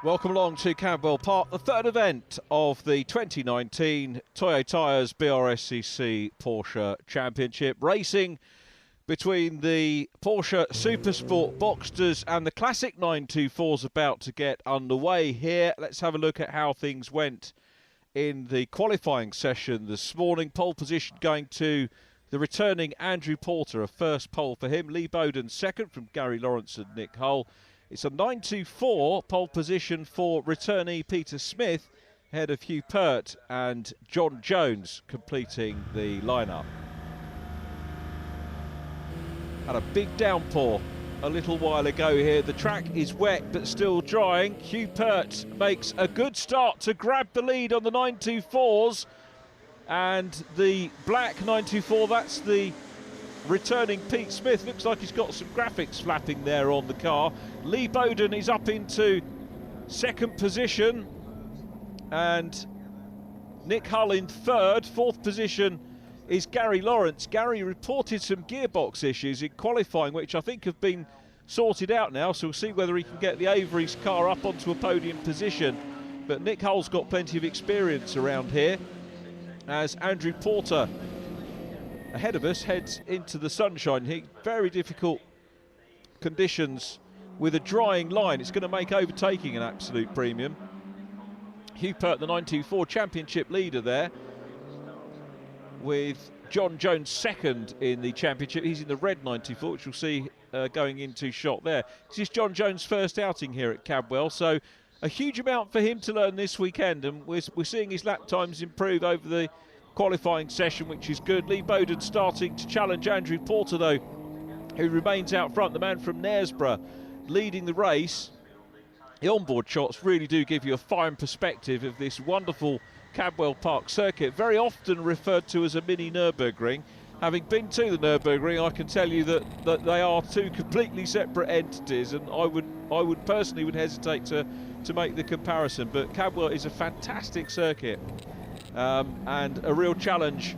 Welcome along to Cadwell Park, the third event of the 2019 Toyo Tires BRSCC Porsche Championship. Racing between the Porsche Supersport Boxsters and the Classic 924s about to get underway here. Let's have a look at how things went in the qualifying session this morning. Pole position going to the returning Andrew Porter, a first pole for him. Lee Bowden second from Gary Lawrence and Nick Hull. It's a 924 pole position for returnee Peter Smith, ahead of Hugh Pert and John Jones completing the lineup. Had a big downpour a little while ago here. The track is wet but still drying. Hugh Pert makes a good start to grab the lead on the 924s, and the black 924, that's the returning Pete Smith. Looks like he's got some graphics flapping there on the car. Lee Bowden is up into second position, and Nick Hull in third. Fourth position is Gary Lawrence. Gary reported some gearbox issues in qualifying, which I think have been sorted out now, so we'll see whether he can get the Avery's car up onto a podium position. But Nick Hull's got plenty of experience around here, as Andrew Porter ahead of us heads into the sunshine. Very difficult conditions with a drying line. It's going to make overtaking an absolute premium. Hugh Pert, the 924 championship leader there, with John Jones second in the championship. He's in the red 924, which we'll see going into shot there. This is John Jones' first outing here at Cadwell, so a huge amount for him to learn this weekend, and we're seeing his lap times improve over the qualifying session, which is good. Lee Bowden starting to challenge Andrew Porter, though, who remains out front, the man from Knaresborough leading the race. The onboard shots really do give you a fine perspective of this wonderful Cadwell Park Circuit, very often referred to as a mini Nürburgring. Having been to the Nürburgring, I can tell you that they are two completely separate entities, and I would personally hesitate to make the comparison. But Cadwell is a fantastic circuit, and a real challenge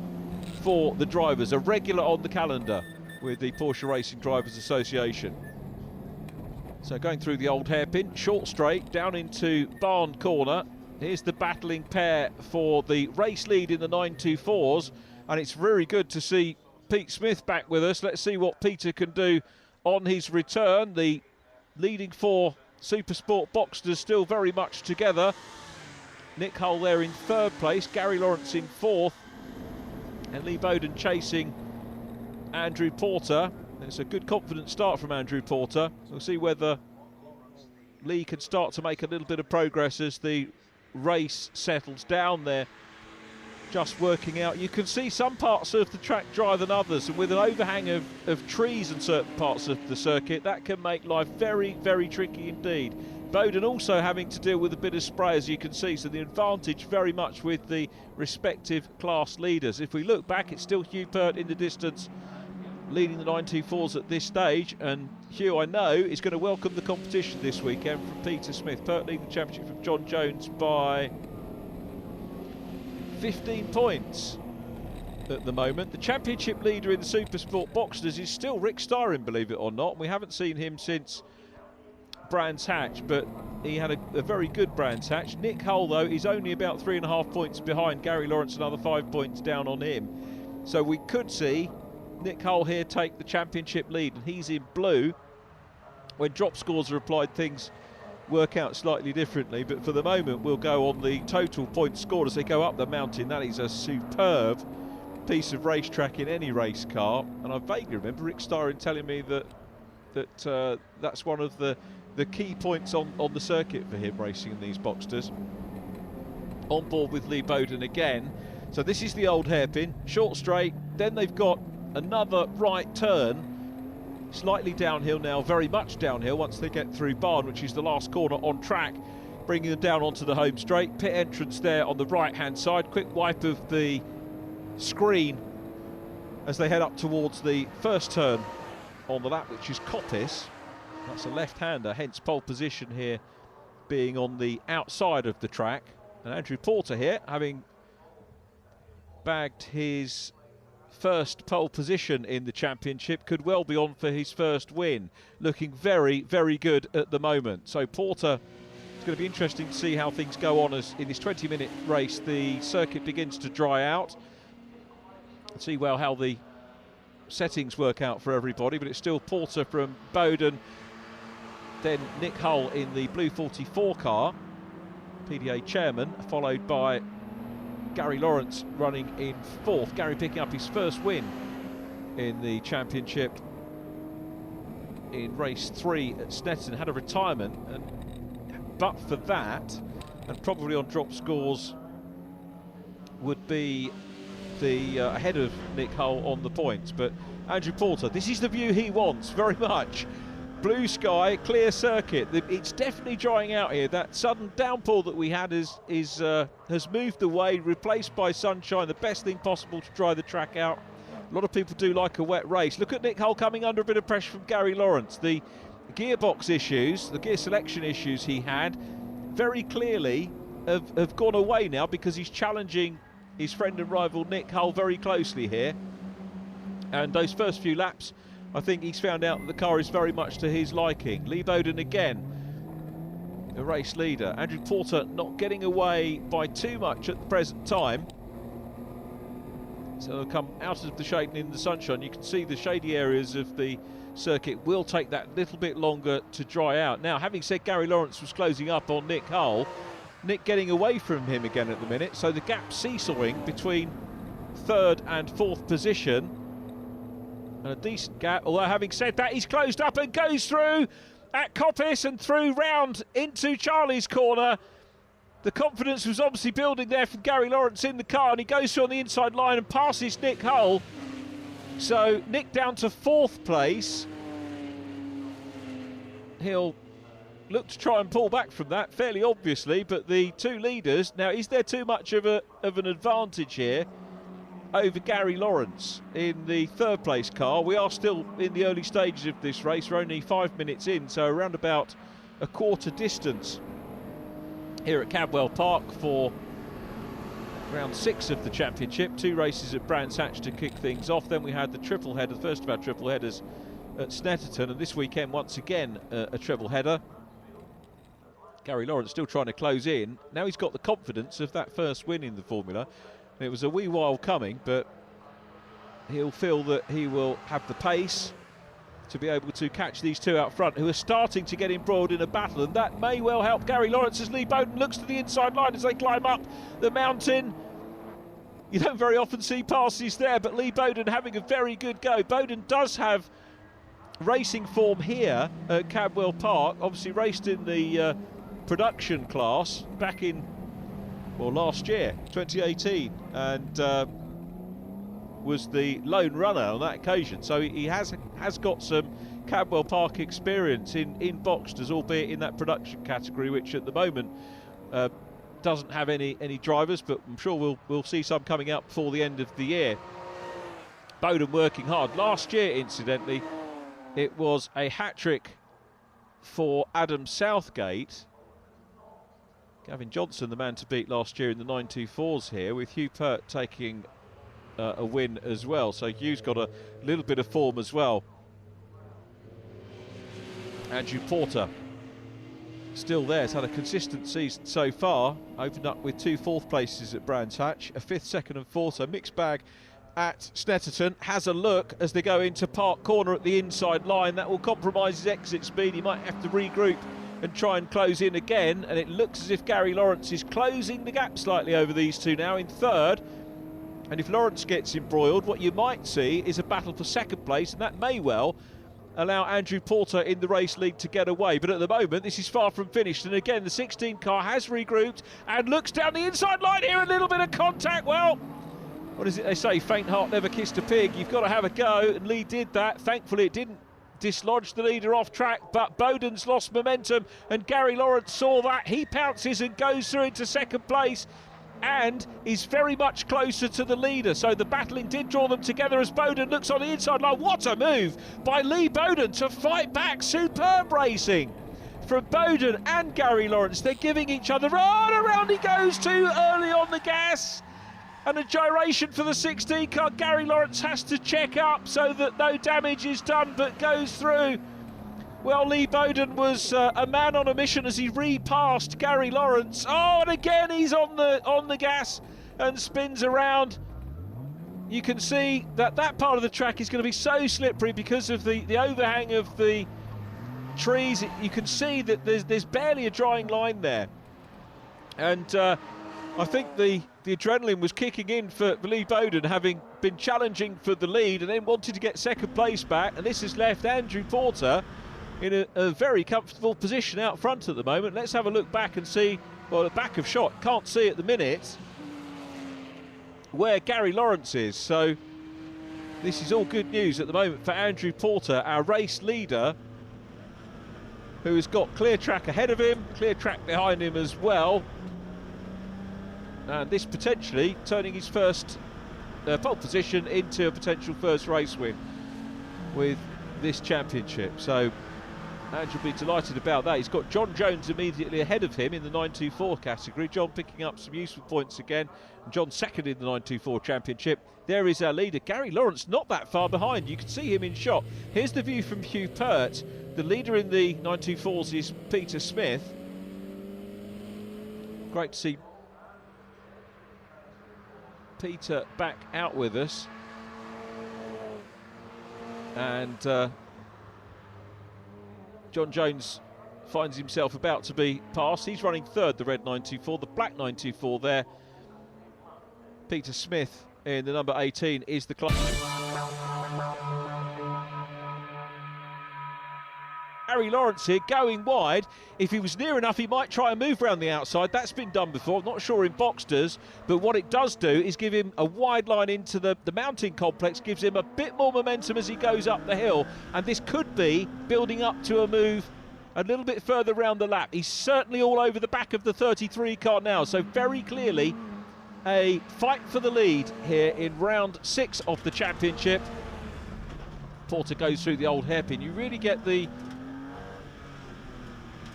for the drivers, a regular on the calendar with the Porsche Racing Drivers Association. So going through the old hairpin, short straight down into Barn Corner. Here's the battling pair for the race lead in the 924s, and it's very good to see Pete Smith back with us. Let's see what Peter can do on his return. The leading four Supersport Boxsters still very much together. Nick Hull there in third place, Gary Lawrence in fourth, and Lee Bowden chasing Andrew Porter. It's a good confident start from Andrew Porter. We'll see whether Lee can start to make a little bit of progress as the race settles down there. Just working out, you can see some parts of the track drier than others, and with an overhang of trees in certain parts of the circuit, that can make life very, very tricky indeed. Bowden also having to deal with a bit of spray, as you can see, so the advantage very much with the respective class leaders. If we look back, it's still Hugh Pert in the distance, leading the 924s at this stage, and Hugh, I know, is going to welcome the competition this weekend from Peter Smith. Pert leading the championship from John Jones by 15 points at the moment. The championship leader in the Supersport Boxsters is still Rick Styron, believe it or not. We haven't seen him since Brands Hatch, but he had a very good Brands Hatch. Nick Hull, though, is only about 3.5 points behind Gary Lawrence, another 5 points down on him. So we could see Nick Hull here take the championship lead, and he's in blue. When drop scores are applied, things work out slightly differently, but for the moment we'll go on the total points scored as they go up the mountain. That is a superb piece of racetrack in any race car, and I vaguely remember Rick Styron telling me that's one of the key points on the circuit for him, racing in these Boxsters. On board with Lee Bowden again. So this is the old hairpin, short straight, then they've got another right turn, slightly downhill now, very much downhill once they get through Barn, which is the last corner on track, bringing them down onto the home straight. Pit entrance there on the right hand side, quick wipe of the screen as they head up towards the first turn on the lap, which is Coppice. That's a left-hander, hence pole position here being on the outside of the track. And Andrew Porter here, having bagged his first pole position in the championship, could well be on for his first win. Looking very, very good at the moment. So Porter going to be interesting to see how things go on as in this 20-minute race the circuit begins to dry out. See well how the settings work out for everybody, but it's still Porter from Bowden, then Nick Hull in the blue 44 car, PDA chairman, followed by Gary Lawrence running in fourth. Gary picking up his first win in the championship in race 3 at Snetterton, had a retirement, but for that, and probably on drop scores, would be the ahead of Nick Hull on the points. But Andrew Porter, this is the view he wants very much. Blue sky, clear circuit. It's definitely drying out here. That sudden downpour that we had has moved away, replaced by sunshine. The best thing possible to dry the track out. A lot of people do like a wet race. Look at Nick Hull coming under a bit of pressure from Gary Lawrence. The gearbox issues, the gear selection issues he had, very clearly have gone away now because he's challenging his friend and rival Nick Hull very closely here. And those first few laps, I think he's found out that the car is very much to his liking. Lee Bowden again, the race leader. Andrew Porter not getting away by too much at the present time. So they'll come out of the shade and in the sunshine. You can see the shady areas of the circuit will take that little bit longer to dry out. Now, having said Gary Lawrence was closing up on Nick Hull, Nick getting away from him again at the minute, so the gap seesawing between third and fourth position. And a decent gap, although having said that, he's closed up and goes through at Coppice and through round into Charlie's corner. The confidence was obviously building there from Gary Lawrence in the car, and he goes through on the inside line and passes Nick Hull. So Nick down to fourth place. He'll look to try and pull back from that fairly obviously, but the two leaders, now is there too much of an advantage here over Gary Lawrence in the third place car? We are still in the early stages of this race. We're only 5 minutes in, so around about a quarter distance here at Cadwell Park for round 6 of the championship. 2 races at Brands Hatch to kick things off. Then we had the triple header, the first of our triple headers at Snetterton, and this weekend once again a triple header. Gary Lawrence still trying to close in. Now he's got the confidence of that first win in the Formula. It was a wee while coming, but he'll feel that he will have the pace to be able to catch these two out front who are starting to get embroiled in a battle, and that may well help Gary Lawrence as Lee Bowden looks to the inside line as they climb up the mountain. You don't very often see passes there, but Lee Bowden having a very good go. Bowden does have racing form here at Cadwell Park, obviously raced in the production class back in, well, last year, 2018, and was the lone runner on that occasion. So he has got some Cadwell Park experience in boxsters, albeit in that production category, which at the moment doesn't have any drivers, but I'm sure we'll see some coming out before the end of the year. Bowden working hard. Last year, incidentally, it was a hat-trick for Adam Southgate. Gavin Johnson, the man to beat last year in the 924s here, with Hugh Pert taking a win as well. So Hugh's got a little bit of form as well. Andrew Porter still there. He's had a consistent season so far. Opened up with 2 fourth places at Brands Hatch, a 5th, 2nd and 4th. So mixed bag at Snetterton. Has a look as they go into Park Corner at the inside line. That will compromise his exit speed. He might have to regroup and try and close in again, and it looks as if Gary Lawrence is closing the gap slightly over these two now in third. And if Lawrence gets embroiled, what you might see is a battle for second place, and that may well allow Andrew Porter in the race lead to get away. But at the moment, this is far from finished, and again the 16 car has regrouped and looks down the inside line here. A little bit of contact. Well, what is it they say, faint heart never kissed a pig. You've got to have a go, and Lee did that. Thankfully it didn't dislodge the leader off track, but Bowden's lost momentum, and Gary Lawrence saw that. He pounces and goes through into second place and is very much closer to the leader. So the battling did draw them together as Bowden looks on the inside line. What a move by Lee Bowden to fight back. Superb racing from Bowden and Gary Lawrence. They're giving each other on. Around he goes too early on the gas, and a gyration for the 16 car. Gary Lawrence has to check up so that no damage is done, but goes through Well, Lee Bowden was a man on a mission as he repassed Gary Lawrence. Oh, and again he's on the gas and spins around. You can see that part of the track is going to be so slippery because of the overhang of the trees. You can see that there's barely a drying line there, and I think the adrenaline was kicking in for Lee Bowden, having been challenging for the lead and then wanted to get second place back, and this has left Andrew Porter in a very comfortable position out front at the moment. Let's have a look back and see, well, the back of shot, can't see at the minute where Gary Lawrence is. So this is all good news at the moment for Andrew Porter, our race leader, who has got clear track ahead of him, clear track behind him as well. And this potentially turning his first pole position into a potential first race win with this championship. So Andrew will be delighted about that. He's got John Jones immediately ahead of him in the 924 category. John picking up some useful points again. And John second in the 924 championship. There is our leader. Gary Lawrence not that far behind. You can see him in shot. Here's the view from Hugh Pert. The leader in the 924s is Peter Smith. Great to see Peter back out with us. And John Jones finds himself about to be passed. He's running third, the red 924, the black 924 there. Peter Smith in the number 18 is the Gary Lawrence here going wide. If he was near enough, he might try and move around the outside. That's been done before. I'm not sure in Boxsters, but what it does do is give him a wide line into the mounting complex, gives him a bit more momentum as he goes up the hill, and this could be building up to a move a little bit further round the lap. He's certainly all over the back of the 33 car now, so very clearly a fight for the lead here in round 6 of the championship. Porter goes through the old hairpin. You really get the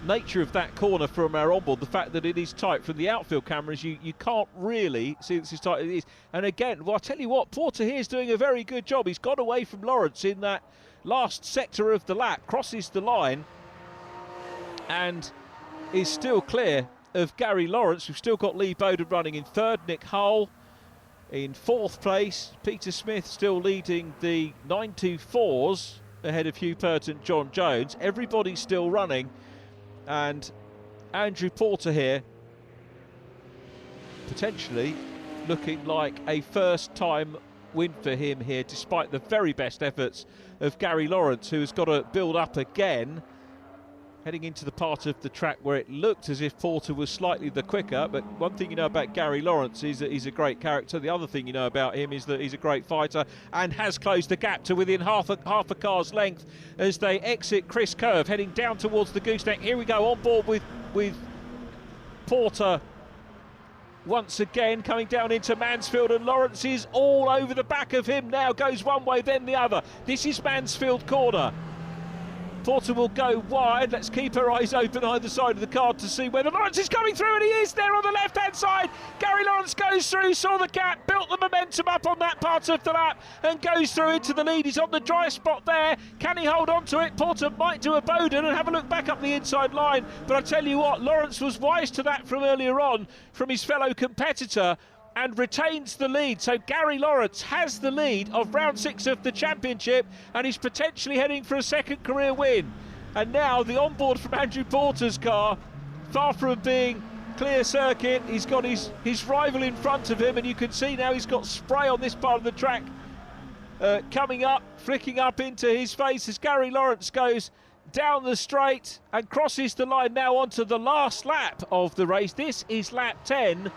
nature of that corner from our onboard, the fact that it is tight. From the outfield cameras you can't really see this is tight. It is, and again, well, I tell you what, Porter here is doing a very good job. He's got away from Lawrence in that last sector of the lap, crosses the line and is still clear of Gary Lawrence. We've still got Lee Bowden running in third, Nick Hull in fourth place, Peter Smith still leading the 924s ahead of Hugh Pert and John Jones. Everybody's still running, and Andrew Porter here potentially looking like a first time win for him here, despite the very best efforts of Gary Lawrence, who has got to build up again, heading into the part of the track where it looked as if Porter was slightly the quicker. But one thing you know about Gary Lawrence is that he's a great character. The other thing you know about him is that he's a great fighter and has closed the gap to within half a car's length as they exit Chris Curve, heading down towards the gooseneck. Here we go, on board with Porter once again, coming down into Mansfield, and Lawrence is all over the back of him now, goes one way then the other. This is Mansfield corner. Porter will go wide. Let's keep our eyes open either side of the car to see whether Lawrence is coming through, and he is there on the left-hand side. Gary Lawrence goes through, saw the gap, built the momentum up on that part of the lap and goes through into the lead. He's on the dry spot there. Can he hold on to it? Porter might do a Bowden and have a look back up the inside line. But I tell you what, Lawrence was wise to that from earlier on from his fellow competitor and retains the lead. So Gary Lawrence has the lead of round 6 of the championship, and he's potentially heading for a second career win. And now the onboard from Andrew Porter's car, far from being clear circuit, he's got his rival in front of him, and you can see now he's got spray on this part of the track coming up, flicking up into his face as Gary Lawrence goes down the straight and crosses the line now onto the last lap of the race. This is lap 10.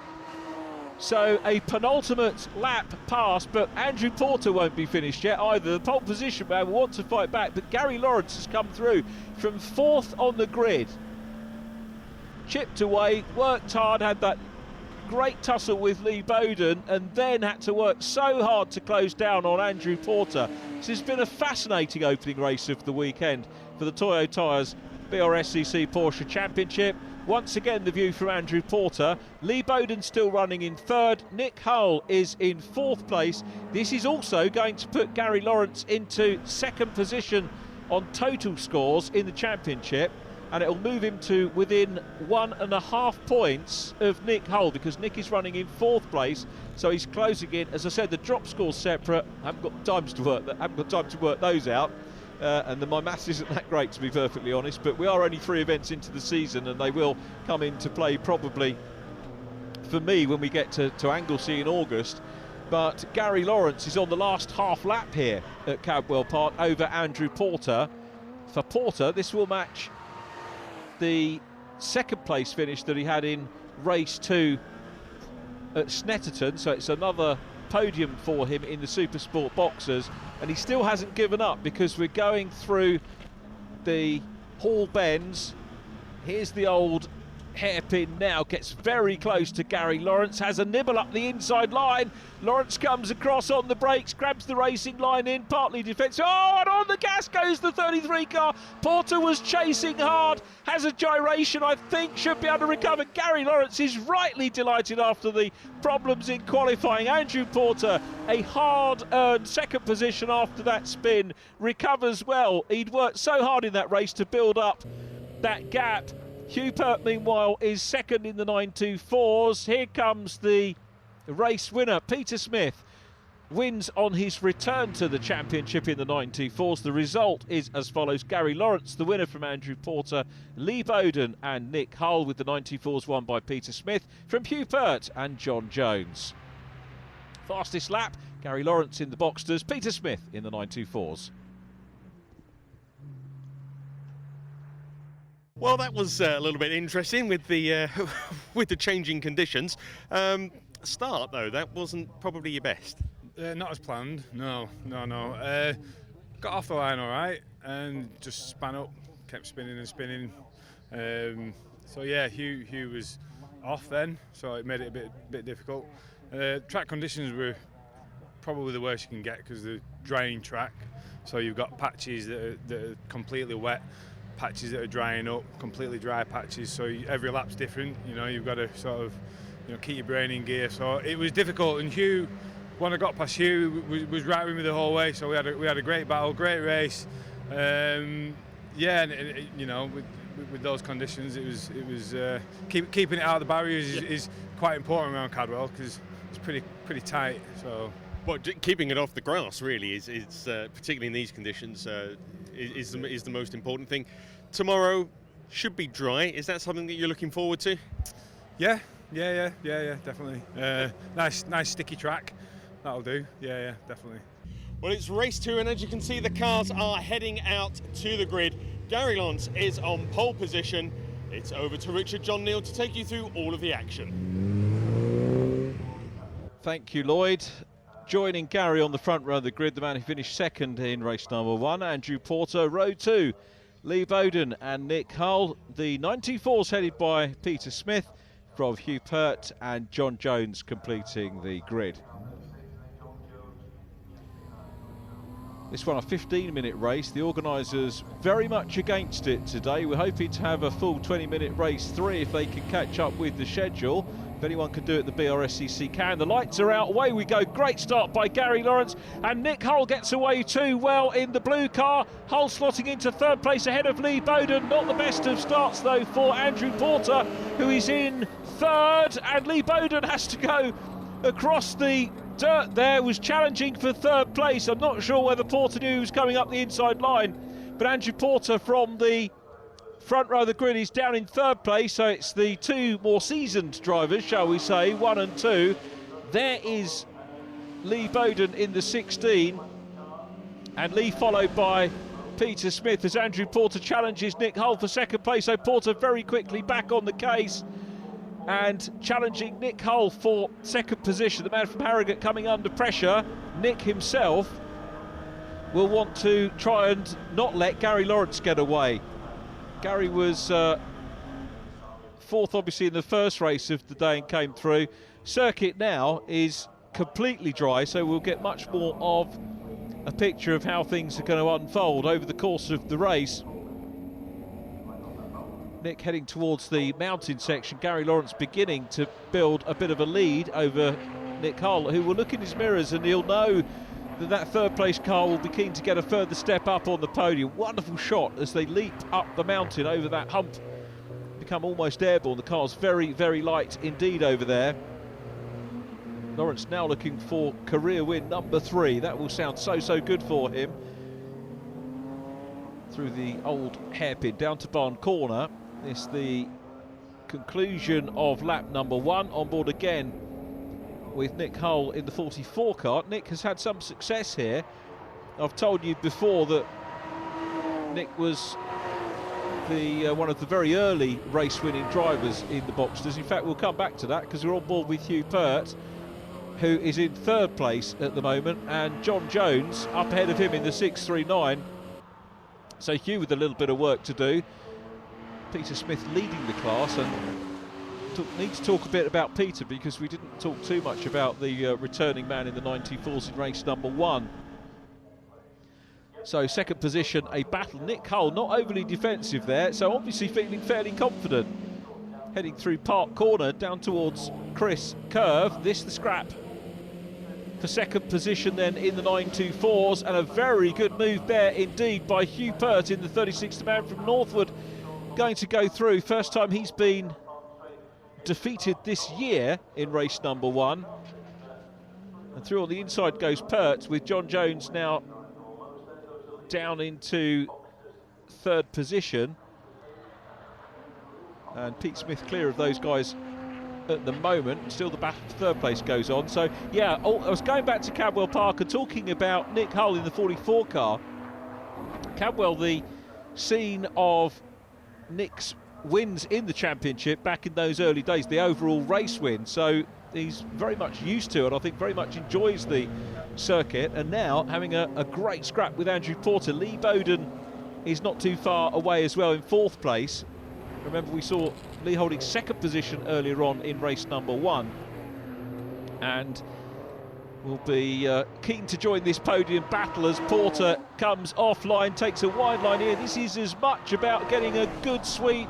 So a penultimate lap pass, but Andrew Porter won't be finished yet either. The pole position man will want to fight back, but Gary Lawrence has come through from 4th on the grid. Chipped away, worked hard, had that great tussle with Lee Bowden, and then had to work so hard to close down on Andrew Porter. This has been a fascinating opening race of the weekend for the Toyo Tires BRSCC Porsche Championship. Once again, the view from Andrew Porter. Lee Bowden still running in 3rd. Nick Hull is in 4th place. This is also going to put Gary Lawrence into 2nd position on total scores in the championship, and it'll move him to within 1.5 points of Nick Hull, because Nick is running in 4th place, so he's closing in. As I said, the drop score's separate. I haven't got time to work those out, and my maths isn't that great, to be perfectly honest. But we are only 3 events into the season, and they will come into play probably for me when we get to Anglesey in August. But Gary Lawrence is on the last half lap here at Cadwell Park over Andrew Porter. For Porter, this will match the 2nd place finish that he had in race 2 at Snetterton, so it's another podium for him in the Supersport Boxers, and he still hasn't given up, because we're going through the Hall bends. Here's the old hairpin now, gets very close to Gary Lawrence, has a nibble up the inside line. Lawrence comes across on the brakes, grabs the racing line in, partly defensive. Oh, and on the gas goes the 33 car. Porter was chasing hard, has a gyration, I think, should be able to recover. Gary Lawrence is rightly delighted after the problems in qualifying. Andrew Porter, a hard-earned 2nd position after that spin, recovers well. He'd worked so hard in that race to build up that gap. Hugh Pert, meanwhile, is 2nd in the 924s. Here comes the race winner. Peter Smith wins on his return to the championship in the 924s. The result is as follows. Gary Lawrence, the winner from Andrew Porter, Lee Bowden and Nick Hull, with the 924s won by Peter Smith from Hugh Pert and John Jones. Fastest lap, Gary Lawrence in the Boxsters, Peter Smith in the 924s. Well, that was a little bit interesting with the with the changing conditions. Start though, that wasn't probably your best. Not as planned. No. Got off the line all right, and just span up, kept spinning and spinning. So yeah, Hugh was off then, so it made it a bit difficult. Track conditions were probably the worst you can get, because the drying track. So you've got patches that are completely wet, patches that are drying up, completely dry patches, so every lap's different. You've got to sort of keep your brain in gear. So it was difficult, and Hugh, when I got past Hugh, was right with me the whole way, so we had a great battle, great race. And with those conditions, it was keeping it out of the barriers is quite important around Cadwell, because it's pretty tight. So keeping it off the grass really is particularly in these conditions is the most important thing. Tomorrow should be dry. Is that something that you're looking forward to? Yeah, definitely. Nice sticky track. That'll do. Yeah, definitely. Well, it's race 2, and as you can see, the cars are heading out to the grid. Gary Lawrence is on pole position. It's over to Richard John Neal to take you through all of the action. Thank you, Lloyd. Joining Gary on the front row of the grid, the man who finished 2nd in race number 1, Andrew Porter. Row 2, Lee Bowden and Nick Hull. The 924s headed by Peter Smith from Hugh Pert and John Jones completing the grid. This one a 15-minute race. The organisers very much against it today. We're hoping to have a full 20-minute race 3 if they can catch up with the schedule. If anyone can do it, the BRSCC can. The lights are out, away we go. Great start by Gary Lawrence, and Nick Hull gets away too well in the blue car. Hull slotting into 3rd place ahead of Lee Bowden. Not the best of starts though for Andrew Porter, who is in 3rd, and Lee Bowden has to go across the dirt there, was challenging for 3rd place. I'm not sure whether Porter knew he was coming up the inside line, but Andrew Porter from the front row of the grid is down in 3rd place, so it's the 2 more seasoned drivers, shall we say, 1 and 2. There is Lee Bowden in the 16, and Lee followed by Peter Smith as Andrew Porter challenges Nick Hull for 2nd place. So Porter very quickly back on the case and challenging Nick Hull for 2nd position. The man from Harrogate coming under pressure. Nick himself will want to try and not let Gary Lawrence get away. Gary was 4th obviously in the first race of the day and came through. Circuit now is completely dry, so we'll get much more of a picture of how things are going to unfold over the course of the race. Nick heading towards the mountain section. Gary Lawrence beginning to build a bit of a lead over Nick Hull, who will look in his mirrors and he'll know that that third place car will be keen to get a further step up on the podium. Wonderful shot as they leap up the mountain over that hump, become almost airborne. The car's very, very light indeed over there. Lawrence now looking for career win number 3. That will sound so good for him. Through the old hairpin down to Barn Corner. It's the conclusion of lap number 1. On board again with Nick Hull in the 44 car. Nick has had some success here. I've told you before that Nick was the one of the very early race-winning drivers in the Boxsters. In fact, we'll come back to that because we're on board with Hugh Pert, who is in 3rd place at the moment, and John Jones up ahead of him in the 639. So Hugh with a little bit of work to do. Peter Smith leading the class, and need to talk a bit about Peter because we didn't talk too much about the returning man in the 94s in race number 1. So 2nd position, a battle. Nick Hull not overly defensive there, so obviously feeling fairly confident. Heading through Park Corner down towards Chris Curve. This the scrap for 2nd position then in the 924s, and a very good move there indeed by Hugh Pert in the 36th man from Northwood, going to go through. First time he's been defeated this year in race number 1. And through on the inside goes Pert, with John Jones now down into 3rd position, and Pete Smith clear of those guys at the moment. Still the battle for 3rd place goes on. So yeah, I was going back to Cadwell Park and talking about Nick Hull in the 44 car. Cadwell, the scene of Nick's wins in the championship back in those early days, the overall race win, so he's very much used to it. I think very much enjoys the circuit, and now having a great scrap with Andrew Porter. Lee Bowden is not too far away as well in 4th place. Remember, we saw Lee holding 2nd position earlier on in race number 1, and will be keen to join this podium battle as Porter comes offline, takes a wide line here. This is as much about getting a good sweep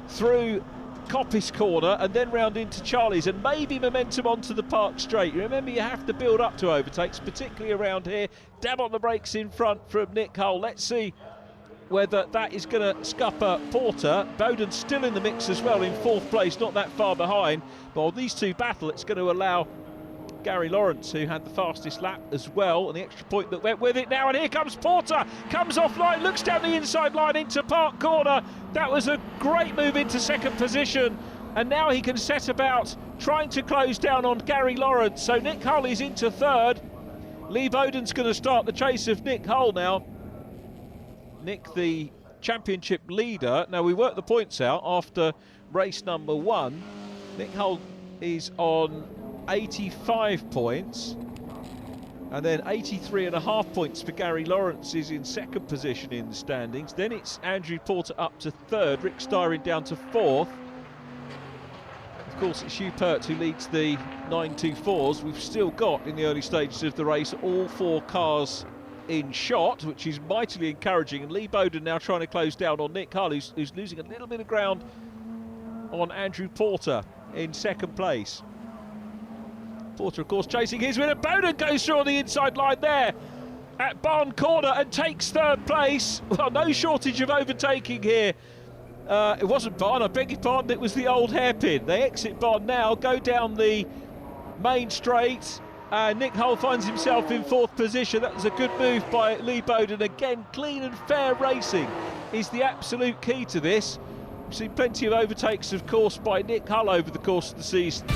through Coppice Corner and then round into Charlie's, and maybe momentum onto the Park Straight. Remember, you have to build up to overtakes, particularly around here. Dab on the brakes in front from Nick Hull. Let's see whether that is going to scupper Porter. Bowden's still in the mix as well in 4th place, not that far behind. But on these two battle, it's going to allow Gary Lawrence, who had the fastest lap as well, and the extra point that went with it now. And here comes Porter, comes offline, looks down the inside line into Park Corner. That was a great move into 2nd position, and now he can set about trying to close down on Gary Lawrence. So Nick Hull is into 3rd. Lee Bowden's going to start the chase of Nick Hull now. Nick, the championship leader. Now, we worked the points out after race number 1. Nick Hull is on 85 points, and then 83.5 points for Gary Lawrence is in 2nd position in the standings. Then it's Andrew Porter up to 3rd, Rick Styring down to 4th. Of course, it's Hugh Pert who leads the 924s. We've still got, in the early stages of the race, all 4 cars in shot, which is mightily encouraging. And Lee Bowden now trying to close down on Nick Hull, who's losing a little bit of ground on Andrew Porter in 2nd place. Porter, of course, chasing his winner. Bowden goes through on the inside line there at Barn Corner and takes 3rd place. Well, no shortage of overtaking here. It wasn't Barn, I beg your pardon, it was the old hairpin. They exit Barn now, go down the main straight, and Nick Hull finds himself in 4th position. That was a good move by Lee Bowden. Again, clean and fair racing is the absolute key to this. We've seen plenty of overtakes, of course, by Nick Hull over the course of the season.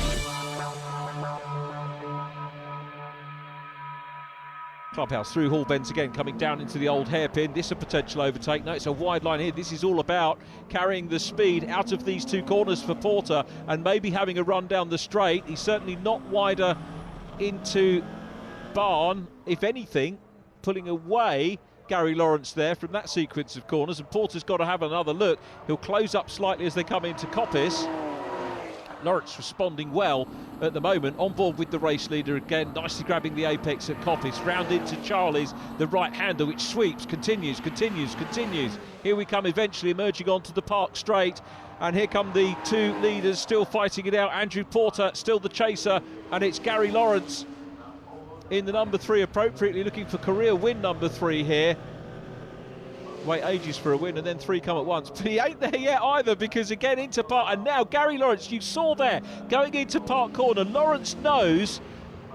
Clubhouse through Hall Bends again, coming down into the old hairpin. This is a potential overtake. No, it's a wide line here. This is all about carrying the speed out of these 2 corners for Porter and maybe having a run down the straight. He's certainly not wider into Barn, if anything, pulling away Gary Lawrence there from that sequence of corners, and Porter's got to have another look. He'll close up slightly as they come into Coppice. Lawrence responding well at the moment, on board with the race leader again, nicely grabbing the apex at Coppice, round into Charlie's, the right-hander, which sweeps, continues. Here we come, eventually emerging onto the Park Straight, and here come the 2 leaders still fighting it out. Andrew Porter still the chaser, and it's Gary Lawrence in the number 3 appropriately, looking for career win number 3 here. Wait ages for a win and then 3 come at once, but he ain't there yet either, because again into Park, and now Gary Lawrence, you saw there going into Park corner. Lawrence knows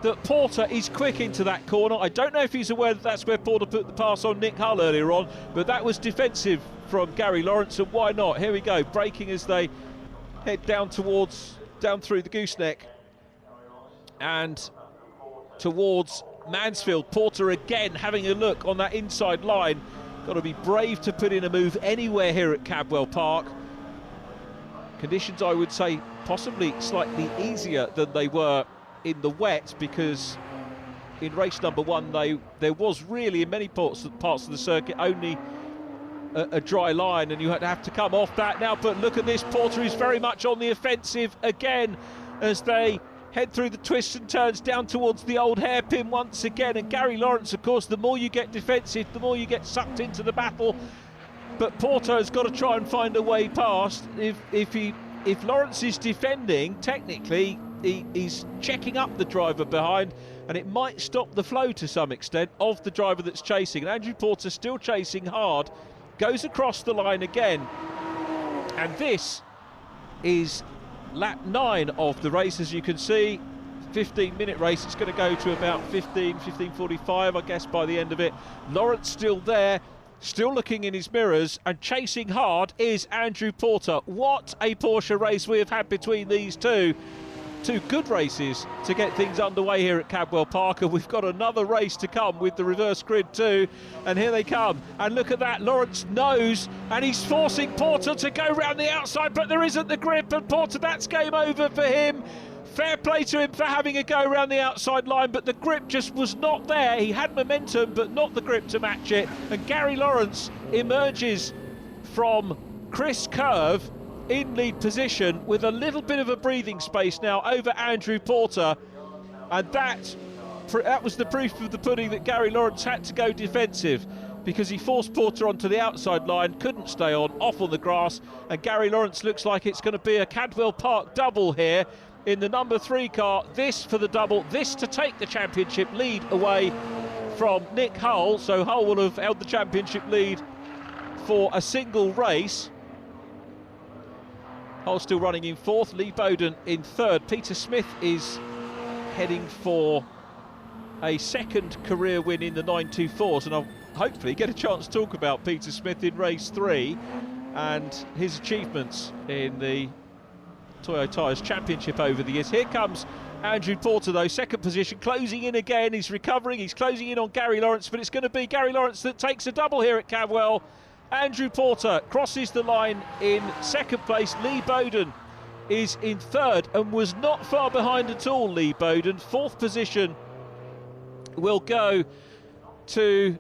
that Porter is quick into that corner. I don't know if he's aware that that's where Porter put the pass on Nick Hull earlier on, but that was defensive from Gary Lawrence, and why not? Here we go, braking as they head down through the gooseneck and towards Mansfield. Porter again having a look on that inside line. Got to be brave to put in a move anywhere here at Cadwell Park. Conditions, I would say, possibly slightly easier than they were in the wet, because in race number 1 there was really in many parts of the circuit only a dry line, and you had to have to come off that now. But look at this, Porter is very much on the offensive again as they head through the twists and turns down towards the old hairpin once again. And Gary Lawrence, of course, the more you get defensive, the more you get sucked into the battle. But Porter has got to try and find a way past. If Lawrence is defending, technically he's checking up the driver behind, and it might stop the flow to some extent of the driver that's chasing. And Andrew Porter still chasing hard, goes across the line again, and this is lap 9 of the race. As you can see, 15-minute race. It's going to go to about 15:45, I guess, by the end of it. Lawrence still there, still looking in his mirrors, and chasing hard is Andrew Porter. What a Porsche race we have had between these two. 2 good races to get things underway here at Cadwell Park, and we've got another race to come with the reverse grid too. And here they come, and look at that, Lawrence knows, and he's forcing Porter to go round the outside, but there isn't the grip, and Porter, that's game over for him. Fair play to him for having a go around the outside line, but the grip just was not there. He had momentum, but not the grip to match it. And Gary Lawrence emerges from Chris Curve in lead position with a little bit of a breathing space now over Andrew Porter. And that was the proof of the pudding that Gary Lawrence had to go defensive, because he forced Porter onto the outside line, couldn't stay off on the grass, and Gary Lawrence looks like it's going to be a Cadwell Park double here in the number 3 car. This for the double, this to take the championship lead away from Nick Hull. So Hull will have held the championship lead for a single race. Hull still running in 4th, Lee Bowden in 3rd. Peter Smith is heading for a 2nd career win in the 924s, and I'll hopefully get a chance to talk about Peter Smith in race 3 and his achievements in the Toyo Tires Championship over the years. Here comes Andrew Porter though, 2nd position, closing in again. He's recovering, he's closing in on Gary Lawrence, but it's going to be Gary Lawrence that takes a double here at Cadwell. Andrew Porter crosses the line in 2nd place. Lee Bowden is in 3rd and was not far behind at all. Lee Bowden, 4th position, will go to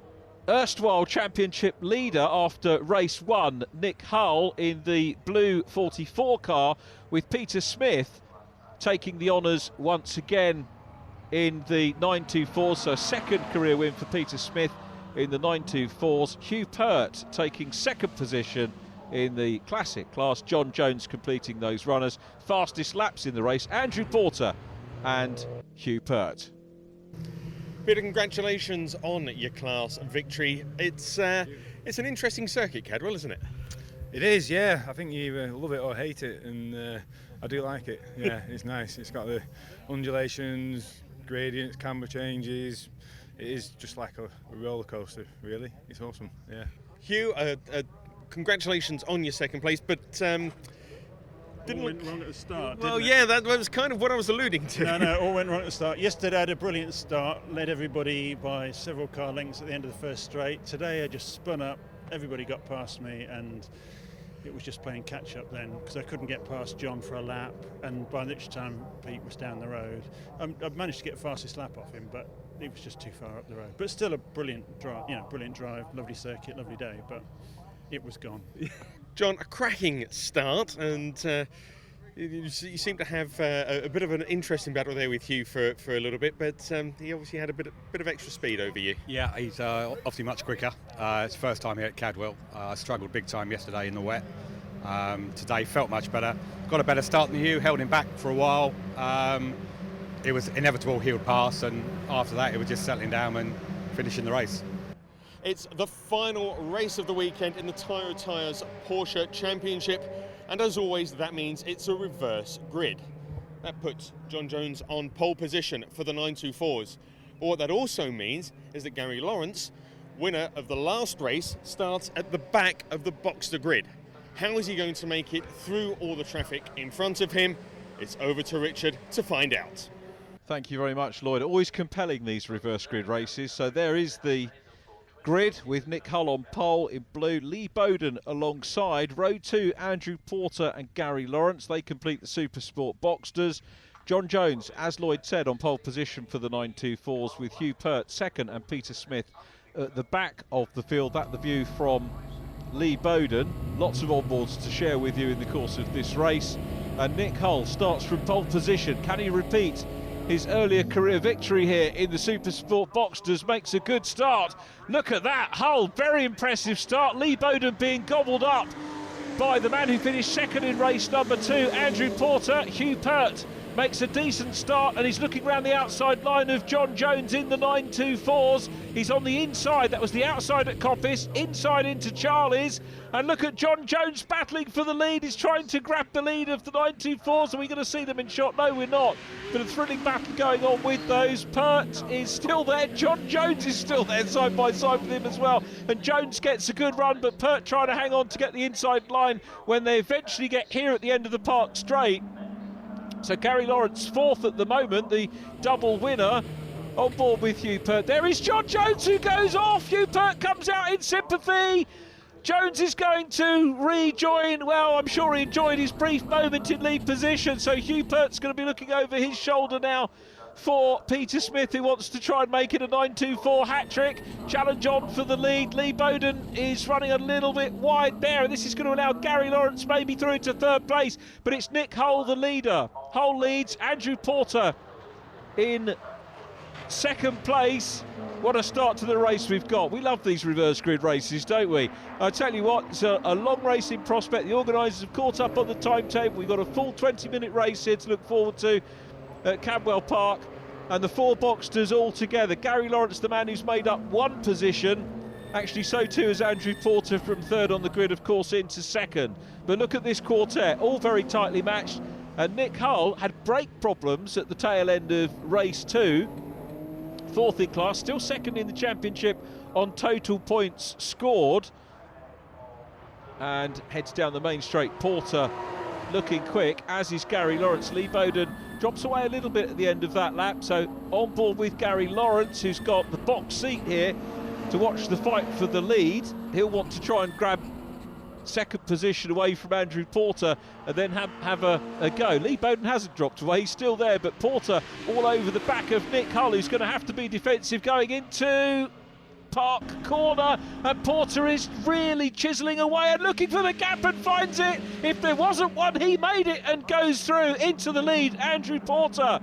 erstwhile championship leader after race 1, Nick Hull, in the blue 44 car, with Peter Smith taking the honours once again in the 924s. So 2nd career win for Peter Smith in the 924s. Hugh Pert taking 2nd position in the classic class. John Jones completing those runners. Fastest laps in the race, Andrew Porter and Hugh Pert. Peter, congratulations on your class victory. It's an interesting circuit, Cadwell, isn't it? It is, yeah. I think you love it or hate it, and I do like it. Yeah, it's nice. It's got the undulations, gradients, camber changes. It is just like a roller coaster, really. It's awesome, yeah. Hugh, congratulations on your 2nd place, but all went wrong at the start. Well, didn't yeah, it? that was kind of what I was alluding to. No, all went wrong at the start. Yesterday I had a brilliant start, led everybody by several car lengths at the end of the 1st straight. Today I just spun up, everybody got past me, and it was just playing catch up then, because I couldn't get past John for a lap, and by which time Pete was down the road. I managed to get the fastest lap off him, but it was just too far up the road. But still a brilliant drive, lovely circuit, lovely day, but it was gone. John, a cracking start, and you seem to have a bit of an interesting battle there with Hugh for a little bit, but he obviously had a bit of extra speed over you. Yeah, he's obviously much quicker. It's first time here at Cadwell. I struggled big time yesterday in the wet. Today felt much better. Got a better start than Hugh, held him back for a while. it was inevitable he would pass, and after that it was just settling down and finishing the race. It's the final race of the weekend in the Toyo Tires Porsche Championship, and as always that means it's a reverse grid. That puts John Jones on pole position for the 924s. But what that also means is that Gary Lawrence, winner of the last race, starts at the back of the Boxster grid. How is he going to make it through all the traffic in front of him? It's over to Richard to find out. Thank you very much, Lloyd. Always compelling, these reverse grid races. So there is the grid with Nick Hull on pole in blue, Lee Bowden alongside. Row 2, Andrew Porter and Gary Lawrence. They complete the Super Sport Boxsters. John Jones, as Lloyd said, on pole position for the 924s with Hugh Pert second and Peter Smith at the back of the field. That the view from Lee Bowden. Lots of onboards to share with you in the course of this race. And Nick Hull starts from pole position. Can he repeat his earlier career victory here in the Super Sport Boxsters? Makes a good start. Look at that, Hull, very impressive start. Lee Bowden being gobbled up by the man who finished second in race number 2, Andrew Porter. Hugh Pert makes a decent start and he's looking around the outside line of John Jones in the 924s. He's on the inside, that was the outside at Coppice, inside into Charlie's. And look at John Jones battling for the lead. He's trying to grab the lead of the 924s. Are we going to see them in shot? No, we're not. But a thrilling battle going on with those. Pert is still there. John Jones is still there side by side with him as well. And Jones gets a good run, but Pert trying to hang on to get the inside line when they eventually get here at the end of the Park Straight. So Gary Lawrence fourth at the moment, the double winner, on board with Hugh Pert. There is John Jones who goes off. Hugh Pert comes out in sympathy. Jones is going to rejoin. Well, I'm sure he enjoyed his brief moment in lead position. So Hugh Pert's going to be looking over his shoulder now for Peter Smith, who wants to try and make it a 924 hat-trick. Challenge on for the lead. Lee Bowden is running a little bit wide there, and this is going to allow Gary Lawrence maybe through to third place, but it's Nick Hull, the leader. Hull leads, Andrew Porter in second place. What a start to the race we've got. We love these reverse grid races, don't we? I tell you what, it's a long racing prospect. The organisers have caught up on the timetable. We've got a full 20-minute race here to look forward to at Cadwell Park, and the 4 Boxsters all together. Gary Lawrence, the man who's made up one position, actually so too is Andrew Porter from third on the grid, of course, into second. But look at this quartet, all very tightly matched, and Nick Hull had brake problems at the tail end of race 2, fourth in class, still second in the championship on total points scored, and heads down the main straight. Porter looking quick, as is Gary Lawrence. Lee Bowden drops away a little bit at the end of that lap, so on board with Gary Lawrence, who's got the box seat here to watch the fight for the lead. He'll want to try and grab second position away from Andrew Porter and then have a go. Lee Bowden hasn't dropped away, he's still there, but Porter all over the back of Nick Hull, who's going to have to be defensive going into Park corner, and Porter is really chiselling away and looking for the gap and finds it. If there wasn't one, he made it and goes through into the lead. Andrew Porter,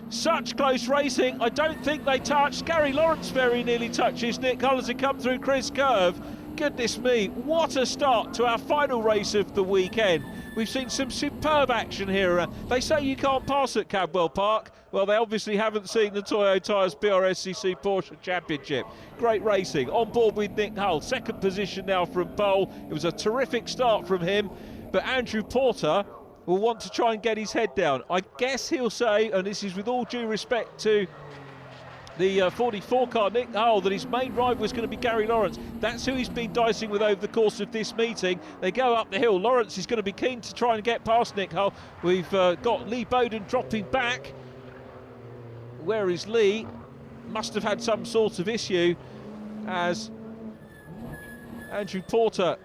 such close racing. I don't think they touched. Gary Lawrence very nearly touches Nick Hull as he come through Chris Curve. Goodness me, what a start to our final race of the weekend. We've seen some superb action here. They say you can't pass at Cadwell Park. Well, they obviously haven't seen the Toyo Tires BRSCC Porsche Championship. Great racing. On board with Nick Hull. Second position now from pole. It was a terrific start from him. But Andrew Porter will want to try and get his head down. I guess he'll say, and this is with all due respect to the 44 car, Nick Hull, that his main rival was going to be Gary Lawrence. That's who he's been dicing with over the course of this meeting. They go up the hill. Lawrence is going to be keen to try and get past Nick Hull. We've got Lee Bowden dropping back. Where is Lee? Must have had some sort of issue, as Andrew Porter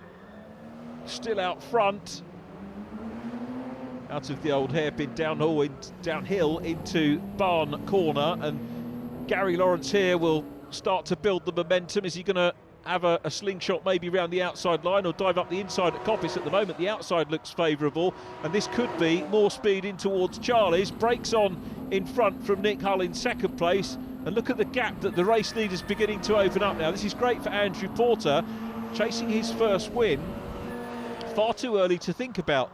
still out front, out of the old hairpin downhill into Barn corner, and Gary Lawrence here will start to build the momentum. Is he going to have a slingshot maybe around the outside line or dive up the inside at Coppice? At the moment the outside looks favourable, and this could be more speed in towards Charlie's. Brakes on in front from Nick Hull in second place, and look at the gap that the race leader's beginning to open up now. This is great for Andrew Porter, chasing his first win. Far too early to think about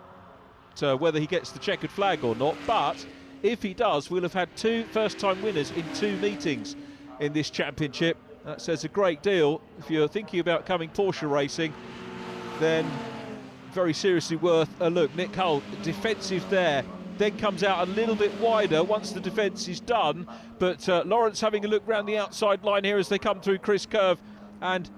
whether he gets the checkered flag or not, but If he does, we'll have had 2 first-time winners in 2 meetings in this championship. That says a great deal. If you're thinking about coming Porsche racing, then very seriously worth a look. Nick Hull, defensive there, then comes out a little bit wider once the defence is done. But Lawrence having a look round the outside line here as they come through Chris Curve and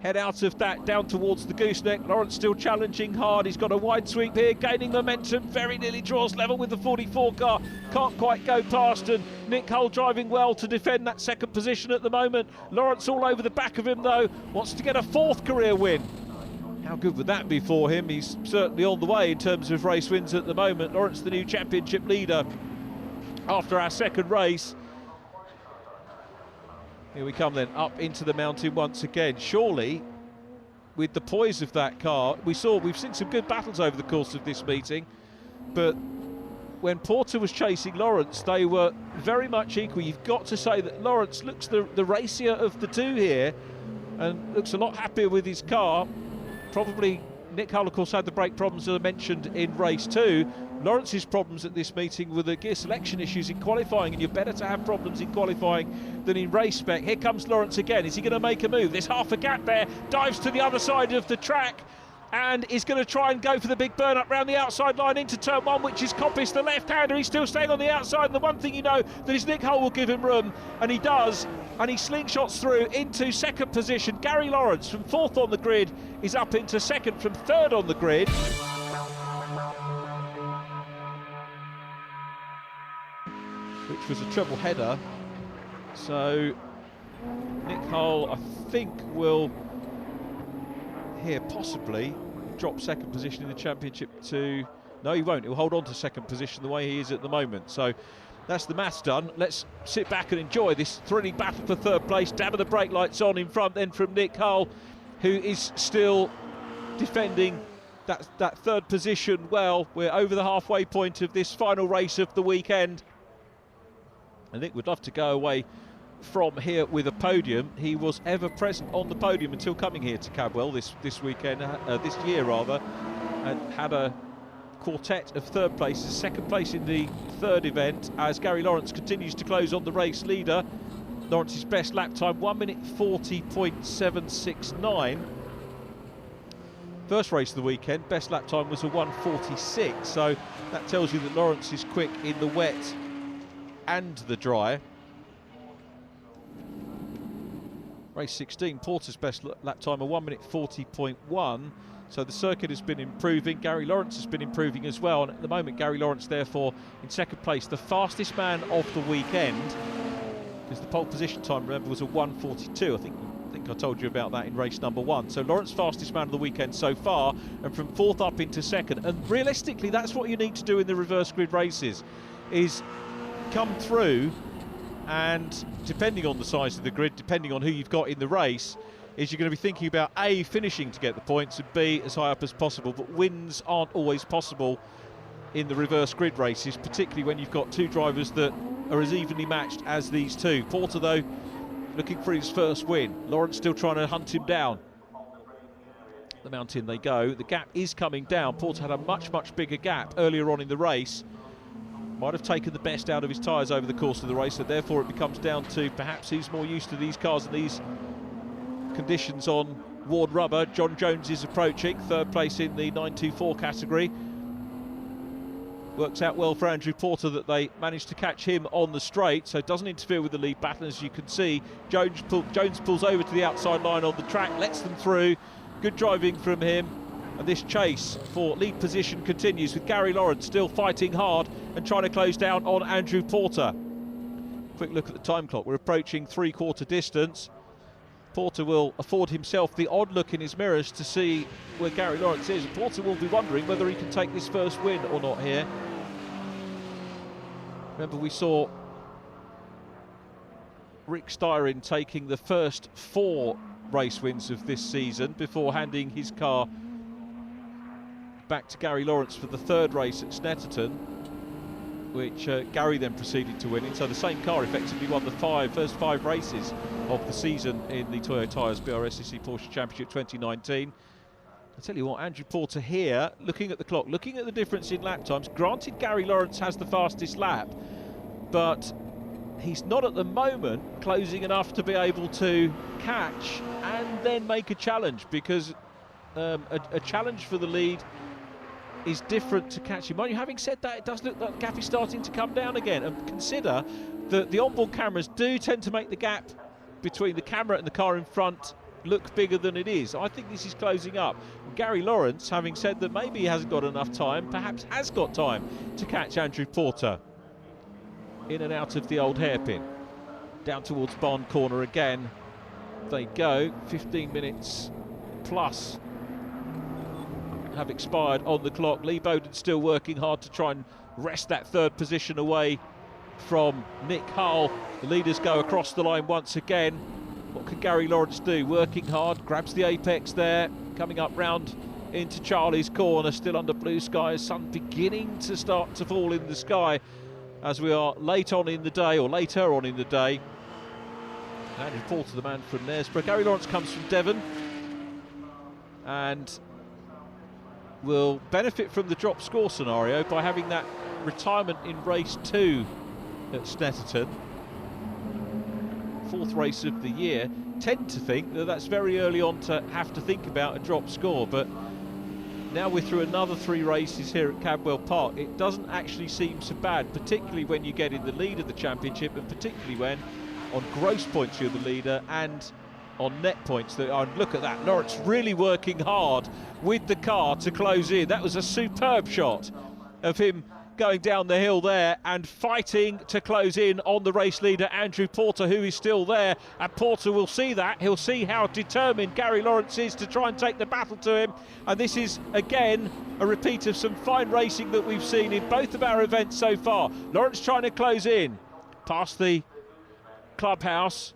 head out of that down towards the gooseneck. Lawrence still challenging hard. He's got a wide sweep here, gaining momentum, very nearly draws level with the 44 car. Can't quite go past, and Nick Hull driving well to defend that second position at the moment. Lawrence all over the back of him though, wants to get a 4th career win. How good would that be for him? He's certainly on the way in terms of race wins at the moment. Lawrence, the new championship leader after our 2nd race. Here we come then, up into the mountain once again. Surely, with the poise of that car, we've seen some good battles over the course of this meeting, but when Porter was chasing Lawrence, they were very much equal. You've got to say that Lawrence looks the racier of the 2 here, and looks a lot happier with his car. Probably Nick Hull, of course, had the brake problems that I mentioned in race 2. Lawrence's problems at this meeting were the gear selection issues in qualifying, and you're better to have problems in qualifying than in race spec. Here comes Lawrence again. Is he going to make a move? There's half a gap there. Dives to the other side of the track and is going to try and go for the big burn up round the outside line into turn 1, which is Coppice, the left-hander. He's still staying on the outside, and the one thing you know that is Nick Hull will give him room, and he does, and he slingshots through into 2nd position. Gary Lawrence from 4th on the grid is up into 2nd from 3rd on the grid. Which was a treble header, so Nick Hull, I think, will here possibly drop 2nd position in the championship to... No, he won't. He'll hold on to 2nd position the way he is at the moment. So that's the maths done. Let's sit back and enjoy this thrilling battle for 3rd place. Dab of the brake lights on in front then from Nick Hull, who is still defending that 3rd position well. We're over the halfway point of this final race of the weekend. I think we'd love to go away from here with a podium. He was ever present on the podium until coming here to Cadwell this weekend, this year rather, and had a quartet of 3rd places, 2nd place in the 3rd event as Gary Lawrence continues to close on the race leader. Lawrence's best lap time 1:40.769. First race of the weekend, best lap time was a 1:46, so that tells you that Lawrence is quick in the wet and the dry. Race 16, Porter's best lap time a 1:40.1, so the circuit has been improving. Gary Lawrence has been improving as well, and at the moment Gary Lawrence therefore in 2nd place, the fastest man of the weekend, because the pole position time, remember, was a 1:42. I think I told you about that in race number 1. So Lawrence fastest man of the weekend so far, and from 4th up into 2nd, and realistically that's what you need to do in the reverse grid races, is come through, and depending on the size of the grid, depending on who you've got in the race, is you're going to be thinking about A, finishing to get the points, and B, as high up as possible. But wins aren't always possible in the reverse grid races, particularly when you've got 2 drivers that are as evenly matched as these 2. Porter though looking for his first win. Lawrence still trying to hunt him down. The mountain they go. The gap is coming down. Porter had a much bigger gap earlier on in the race. Might have taken the best out of his tyres over the course of the race, so therefore it becomes down to perhaps who's more used to these cars and these conditions on worn rubber. John Jones is approaching 3rd place in the 924 category. Works out well for Andrew Porter that they managed to catch him on the straight, so it doesn't interfere with the lead battle. As you can see, Jones pulls over to the outside line on the track, lets them through. Good driving from him, and this chase for lead position continues with Gary Lawrence still fighting hard and trying to close down on Andrew Porter. Quick look at the time clock. We're approaching 3/4 distance. Porter will afford himself the odd look in his mirrors to see where Gary Lawrence is. Porter will be wondering whether he can take this first win or not here. Remember, we saw Rick Styron taking the first 4 race wins of this season before handing his car back to Gary Lawrence for the 3rd race at Snetterton, which Gary then proceeded to win in. So the same car effectively won the first 5 races of the season in the Toyo Tires BRSCC Porsche Championship 2019. I tell you what, Andrew Porter here, looking at the clock, looking at the difference in lap times. Granted, Gary Lawrence has the fastest lap, but he's not at the moment closing enough to be able to catch and then make a challenge, because a challenge for the lead is different to catching. Mind you, having said that, it does look like the gap is starting to come down again. And consider that the onboard cameras do tend to make the gap between the camera and the car in front look bigger than it is. I think this is closing up. Gary Lawrence, having said that maybe he hasn't got enough time, perhaps has got time to catch Andrew Porter. In and out of the old hairpin. Down towards Barn Corner again. They go. 15 minutes plus have expired on the clock. Lee Bowden still working hard to try and wrest that third position away from Nick Hull. The leaders go across the line once again. What can Gary Lawrence do? Working hard, grabs the apex there, coming up round into Charlie's corner, still under blue skies. Sun beginning to start to fall in the sky as we are late on in the day, or later on in the day. Andrew Porter, the man from Knaresborough. Gary Lawrence comes from Devon and will benefit from the drop score scenario by having that retirement in race 2 at Snetterton. 4th race of the year. Tend to think that that's very early on to have to think about a drop score, but now we're through another 3 races here at Cadwell Park. It doesn't actually seem so bad, particularly when you get in the lead of the championship, and particularly when on gross points you're the leader and on net points. Look at that, Lawrence really working hard with the car to close in. That was a superb shot of him going down the hill there and fighting to close in on the race leader Andrew Porter, who is still there, and Porter will see that. He'll see how determined Gary Lawrence is to try and take the battle to him, and this is again a repeat of some fine racing that we've seen in both of our events so far. Lawrence trying to close in past the clubhouse.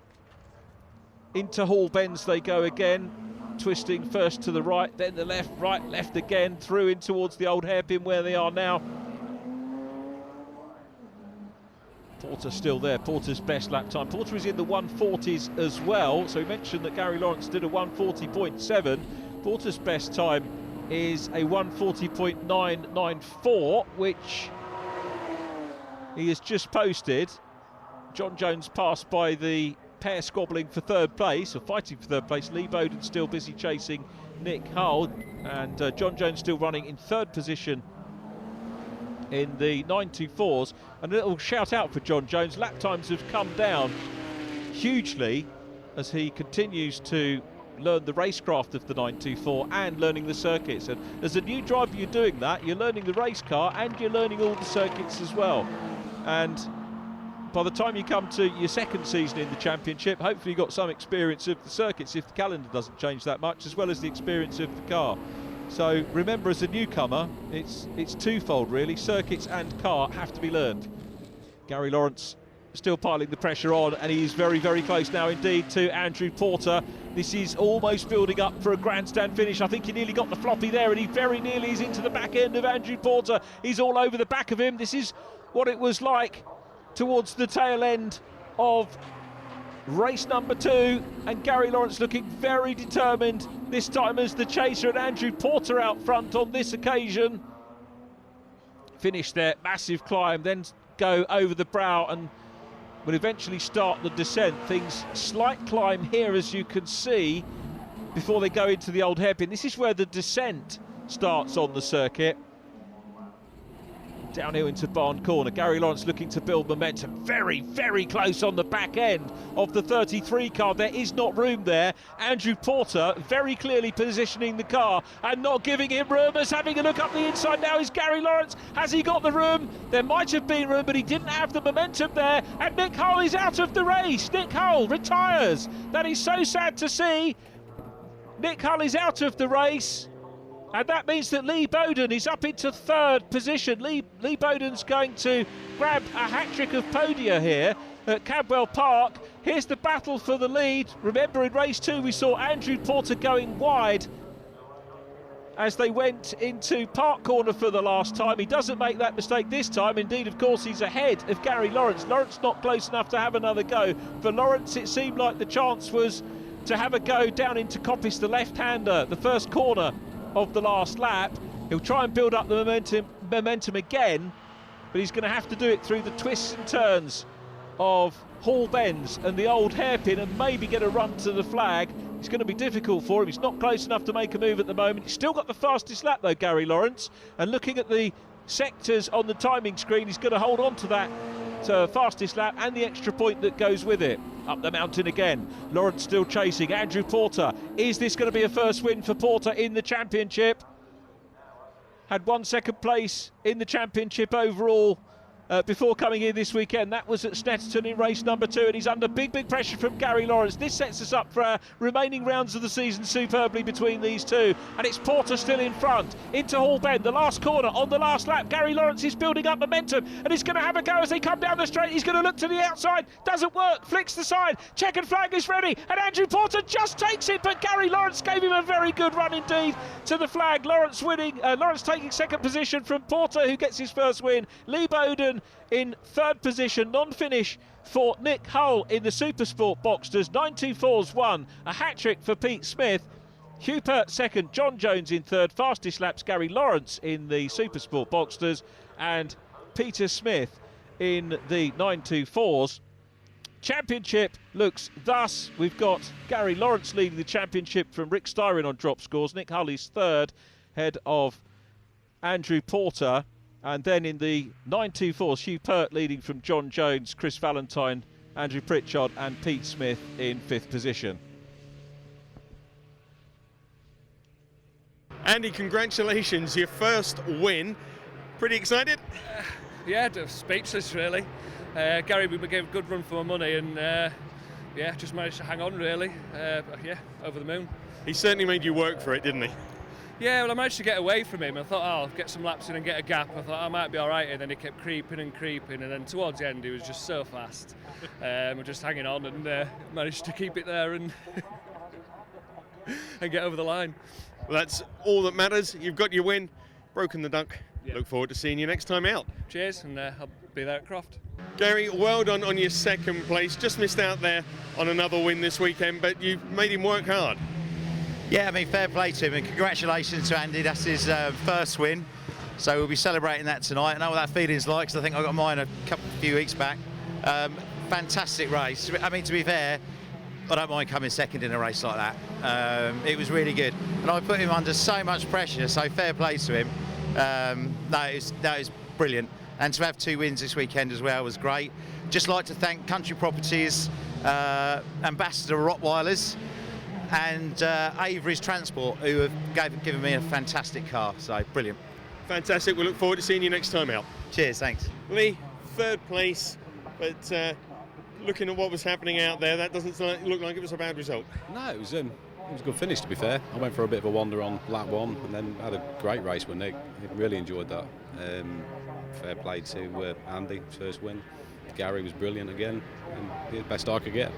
Into Hall Bends they go again, twisting first to the right, then the left, right, left again, through in towards the old hairpin where they are now. Porter still there, Porter's best lap time. Porter is in the 140s as well, so we mentioned that Gary Lawrence did a 140.7. Porter's best time is a 140.994, which he has just posted. John Jones passed by the pair squabbling for third place, or fighting for third place. Lee Bowden still busy chasing Nick Hull, and John Jones still running in third position in the 924s. And a little shout out for John Jones. Lap times have come down hugely as he continues to learn the racecraft of the 924 and learning the circuits. And as a new driver, you're doing that. You're learning the race car and you're learning all the circuits as well. And by the time you come to your second season in the championship, hopefully you've got some experience of the circuits if the calendar doesn't change that much, as well as the experience of the car. So remember, as a newcomer, it's twofold really. Circuits and car have to be learned. Gary Lawrence still piling the pressure on, and he's very, very close now indeed to Andrew Porter. This is almost building up for a grandstand finish. I think he nearly got the floppy there, and he very nearly is into the back end of Andrew Porter. He's all over the back of him. This is what it was like towards the tail end of race number 2, and Gary Lawrence looking very determined this time as the chaser, and Andrew Porter out front on this occasion. Finish there, massive climb, then go over the brow and will eventually start the descent. Things slight climb here, as you can see, before they go into the old hairpin. This is where the descent starts on the circuit. Downhill into Barn Corner. Gary Lawrence looking to build momentum. Very, very close on the back end of the 33 car. There is not room there. Andrew Porter very clearly positioning the car and not giving him room. As having a look up the inside now is Gary Lawrence. Has he got the room? There might have been room, but he didn't have the momentum there. And Nick Hull is out of the race. Nick Hull retires. That is so sad to see. Nick Hull is out of the race. And that means that Lee Bowden is up into third position. Lee Bowden's going to grab a hat-trick of podia here at Cadwell Park. Here's the battle for the lead. Remember, in race 2 we saw Andrew Porter going wide as they went into Park Corner for the last time. He doesn't make that mistake this time. Indeed, of course, he's ahead of Gary Lawrence. Lawrence not close enough to have another go. For Lawrence, it seemed like the chance was to have a go down into Coppice, the left-hander, the first corner of the last lap. He'll try and build up the momentum again, but he's going to have to do it through the twists and turns of Hall Bends and the old hairpin, and maybe get a run to the flag. It's going to be difficult for him. He's not close enough to make a move at the moment. He's still got the fastest lap though, Gary Lawrence, and looking at the sectors on the timing screen, he's going to hold on to that fastest lap and the extra point that goes with it. Up the mountain again, Lawrence still chasing. Andrew Porter, is this going to be a first win for Porter in the championship? Had 1 second place in the championship overall before coming in this weekend. That was at Snetterton in race number 2, and he's under big pressure from Gary Lawrence. This sets us up for our remaining rounds of the season superbly between these two, and it's Porter still in front into Hall Bend, the last corner on the last lap. Gary Lawrence is building up momentum, and he's going to have a go as they come down the straight. He's going to look to the outside, doesn't work, flicks the side, checkered flag is ready, and Andrew Porter just takes it, but Gary Lawrence gave him a very good run indeed to the flag. Lawrence winning, Lawrence taking second position from Porter, who gets his first win. Lee Bowden in third position. Non-finish for Nick Hull in the Supersport Boxsters. 924's won, a hat-trick for Pete Smith. Hugh Pert second, John Jones in third. Fastest laps, Gary Lawrence in the Supersport Boxsters, and Peter Smith in the 924s. Championship looks thus. We've got Gary Lawrence leading the championship from Rick Styron on drop scores. Nick Hull is third, head of Andrew Porter. And then in the 924s, Hugh Pert leading from John Jones, Chris Valentine, Andrew Pritchard and Pete Smith in fifth position. Andy, congratulations, your first win. Pretty excited? Yeah, speechless really. Gary, we gave a good run for my money, and yeah, just managed to hang on really. Yeah, over the moon. He certainly made you work for it, didn't he? Yeah, well, I managed to get away from him. I thought, oh, I'll get some laps in and get a gap. I thought I might be all right, and then he kept creeping, and then towards the end he was just so fast. We're just hanging on, and managed to keep it there and and get over the line. Well, that's all that matters. You've got your win, broken the duck. Yeah. Look forward to seeing you next time out. Cheers, and I'll be there at Croft. Gary, well done on your second place. Just missed out there on another win this weekend, but you made him work hard. Yeah, I mean, fair play to him, and congratulations to Andy. That's his first win, so we'll be celebrating that tonight. I know what that feeling's like, because I think I got mine a few weeks back. Fantastic race. I mean, to be fair, I don't mind coming second in a race like that. It was really good, and I put him under so much pressure, so fair play to him. That is brilliant, and to have 2 wins this weekend as well was great. Just like to thank Country Properties, Ambassador Rottweilers, and Avery's Transport, who have given me a fantastic car, so brilliant. Fantastic, we look forward to seeing you next time out. Cheers, thanks. Lee, third place, but looking at what was happening out there, that doesn't look like it was a bad result. No, it was a good finish, to be fair. I went for a bit of a wander on lap 1 and then had a great race with Nick. Really enjoyed that. Fair play to Andy, first win. Gary was brilliant again, and the best I could get.